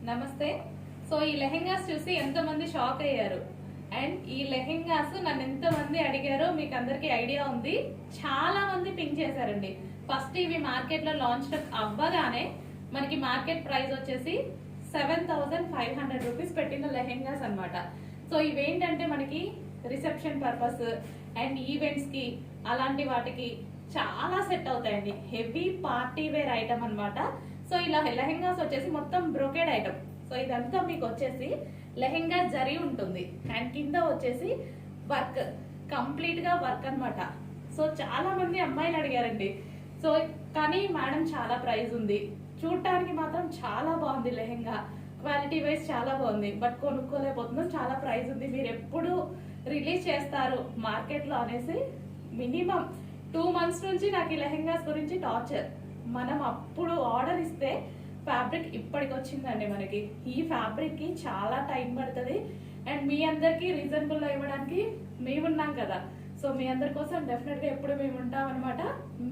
నమస్తే. సో ఈ లెహెంగాస్ చూసి ఎంతో మంది షాక్ అయ్యారు. అండ్ ఈ లెహెంగాస్ నన్ను ఎంత మంది అడిగారో మీకు అందరికి ఐడియా ఉంది. చాలా మంది పింక్ చేశారండి. ఫస్ట్ ఇవి మార్కెట్ లో లాంచ్ అవ్వగానే మనకి మార్కెట్ ప్రైస్ వచ్చేసి 7,500 రూపీస్ పెట్టిన లెహెంగాస్ అన్నమాట. సో ఇవేంటంటే మనకి రిసెప్షన్ పర్పస్ అండ్ ఈవెంట్స్ కి అలాంటి వాటికి చాలా సెట్ అవుతాయండి. హెవీ పార్టీ వేర్ ఐటమ్ అన్నమాట. సో ఇలా లెహెంగాస్ వచ్చేసి మొత్తం బ్రోకెడ్ ఐటమ్. సో ఇదంతా మీకు వచ్చేసి లెహెంగా జరీ ఉంటుంది అండ్ కింద వచ్చేసి వర్క్, కంప్లీట్ గా వర్క్ అన్నమాట. సో చాలా మంది అమ్మాయిలు అడిగారండి. సో కానీ మేడం చాలా ప్రైస్ ఉంది, చూడటానికి మాత్రం చాలా బాగుంది లెహెంగా, క్వాలిటీ వైజ్ చాలా బాగుంది, బట్ కొనుక్కోలేకపోతున్నాం, చాలా ప్రైస్ ఉంది, మీరు ఎప్పుడు రిలీజ్ చేస్తారు మార్కెట్ లో అనేసి మినిమం 2 months నుంచి నాకు ఈ లెహెంగాస్ గురించి టార్చర్. మనం అప్పుడు ఆర్డర్ ఇస్తే ఫ్యాబ్రిక్ ఇప్పటికి వచ్చిందండి. మనకి ఈ ఫ్యాబ్రిక్ కి చాలా టైం పడుతుంది అండ్ మీ అందరికి రీజనబుల్ లో ఇవ్వడానికి మేమున్నాం కదా. సో మీ అందరి కోసం డెఫినెట్ గా ఎప్పుడు మేము ఉంటాం అనమాట.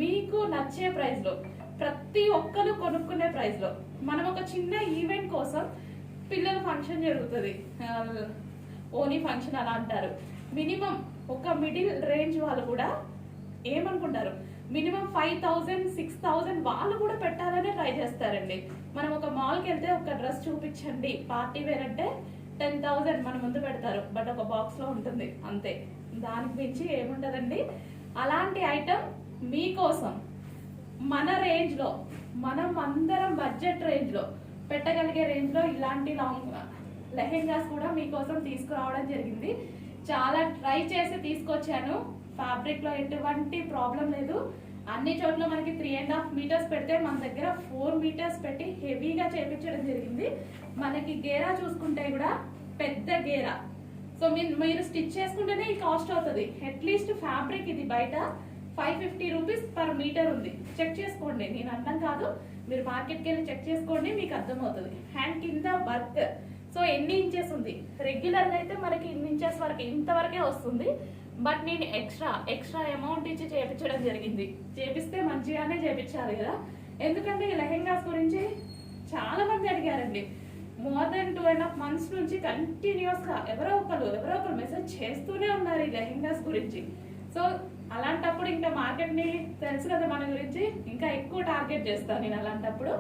మీకు నచ్చే ప్రైస్ లో, ప్రతి ఒక్కరు కొనుక్కునే ప్రైస్ లో, మనం ఒక చిన్న ఈవెంట్ కోసం, పిల్లల ఫంక్షన్ జరుగుతుంది, ఓనీ ఫంక్షన్ అలా అంటారు, మినిమం ఒక మిడిల్ రేంజ్ వాళ్ళు కూడా ఏమనుకుంటారు, మినిమం 5,000 6,000 వాళ్ళు కూడా పెట్టాలనే ట్రై చేస్తారండి. మనం ఒక మాల్కి వెళ్తే ఒక డ్రెస్ చూపించండి పార్టీ వేర్ అంటే 10,000 మన ముందు పెడతారు, బట్ ఒక బాక్స్ లో ఉంటుంది అంతే, దానికి మించి ఏముంటదండి. అలాంటి ఐటమ్ మీకోసం మన రేంజ్ లో, మనం అందరం బడ్జెట్ రేంజ్ లో పెట్టగలిగే రేంజ్ లో ఇలాంటి లాంగ్ లెహెంగాస్ కూడా మీకోసం తీసుకురావడం జరిగింది. చాలా ట్రై చేసి తీసుకొచ్చాను. ఫ్యాబ్రిక్ లో ఎటువంటి ప్రాబ్లం లేదు. అన్ని చోట్ల మనకి 3.5 meters పెడితే మన దగ్గర 4 meters పెట్టి హెవీగా చేపించడం జరిగింది. మనకి గేరా చూసుకుంటే కూడా పెద్ద గేరా. సో మీరు స్టిచ్ చేసుకుంటేనే ఈ కాస్ట్ అవుతుంది. అట్లీస్ట్ ఫ్యాబ్రిక్ ఇది బయట 550 రూపీస్ పర్ మీటర్ ఉంది. చెక్ చేసుకోండి, నేను అర్థం కాదు, మీరు మార్కెట్కి వెళ్ళి చెక్ చేసుకోండి, మీకు అర్థమవుతుంది. హ్యాండ్ కింద వర్క్. సో ఎన్ని ఇంచెస్ ఉంది, రెగ్యులర్ గా అయితే మనకి ఇన్ని ఇంచెస్ వరకు, ఇంతవరకే వస్తుంది, బట్ నేను ఎక్స్ట్రా అమౌంట్ ఇచ్చి చేపించడం జరిగింది. చేపిస్తే మంచిగానే చేపించాలి కదా, ఎందుకంటే ఈ లెహెంగాస్ గురించి చాలా మంది అడిగారండి. మోర్ దెన్ 2.5 months నుంచి కంటిన్యూస్ గా ఎవరో ఒకరు మెసేజ్ చేస్తూనే ఉన్నారు ఈ లెహెంగాస్ గురించి. సో అలాంటప్పుడు ఇంకా మార్కెట్ ని తెలుసు కదా మన గురించి, ఇంకా ఎక్కువ టార్గెట్ చేస్తాను నేను అలాంటప్పుడు.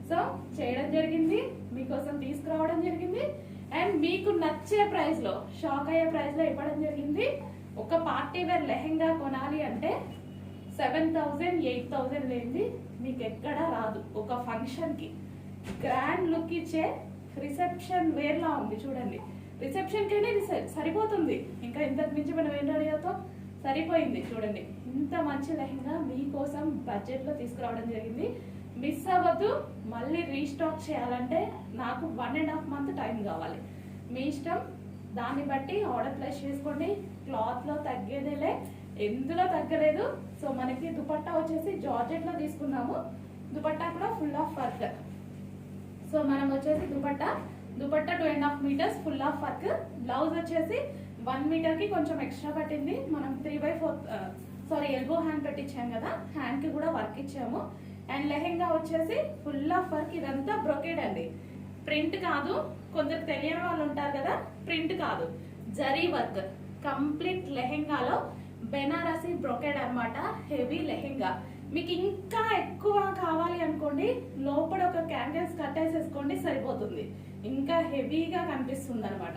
సో చేయడం జరిగింది, మీకోసం తీసుకురావడం జరిగింది అండ్ మీకు నచ్చే ప్రైస్ లో, షాక్ అయ్యే ప్రైస్ లో ఇవ్వడం జరిగింది. ఒక పార్టీ వేర్ లెహెంగా కొనాలి అంటే 7,000 8,000 లేనిది మీకు ఎక్కడా రాదు. ఒక ఫంక్షన్ కి గ్రాండ్ లుక్ ఇచ్చే రిసెప్షన్ వేర్ లా ఉంది చూడండి. రిసెప్షన్ కైనా ఇది సరిపోతుంది, ఇంకా ఇంతకు మించి మనం ఏం రెడీ అవుతాం, సరిపోయింది చూడండి. ఇంత మంచి లెహెంగా మీకోసం బడ్జెట్ లో తీసుకురావడం జరిగింది. మిస్ అవ్వద్దు. మళ్ళీ రీస్టాక్ చేయాలంటే నాకు 1.5 month టైం కావాలి. మీ ఇష్టం, దాన్ని బట్టి ఆర్డర్ ప్లేస్ చేసుకోండి. క్లాత్ లో తగ్గేదేలే, ఎందులో తగ్గలేదు. సో మనకి దుపట్టా వచ్చేసి జార్జెట్ లో తీసుకున్నాము. దుపట్టా కూడా ఫుల్ ఆఫ్ వర్క్. సో మనం వచ్చేసి dupatta 2.5 meters full of work. Blouse వచ్చేసి 1 meter కి కొంచెం ఎక్స్ట్రా పట్టింది. మనం 3/4 ఎల్బో హ్యాండ్ పెట్టించాం కదా, హ్యాండ్ కి కూడా వర్క్ ఇచ్చాము. అండ్ లెహెంగా వచ్చేసి ఫుల్ ఆఫ్ వర్క్. ఇదంతా బ్రొకేడ్ అండి, ప్రింట్ కాదు. కొందరు తెలియని వాళ్ళు ఉంటారు కదా, ప్రింట్ కాదు, జరీ వర్క్. కంప్లీట్ లెహెంగాలో బెనారసి బ్రొకేడ్ అన్నమాట. హెవీ లెహెంగా. మీకు ఇంకా ఎక్కువ కావాలి అనుకోండి, లోపల ఒక క్యాండిల్స్ కట్టేసేసుకోండి, సరిపోతుంది. ఇంకా హెవీగా కనిపిస్తుంది అనమాట.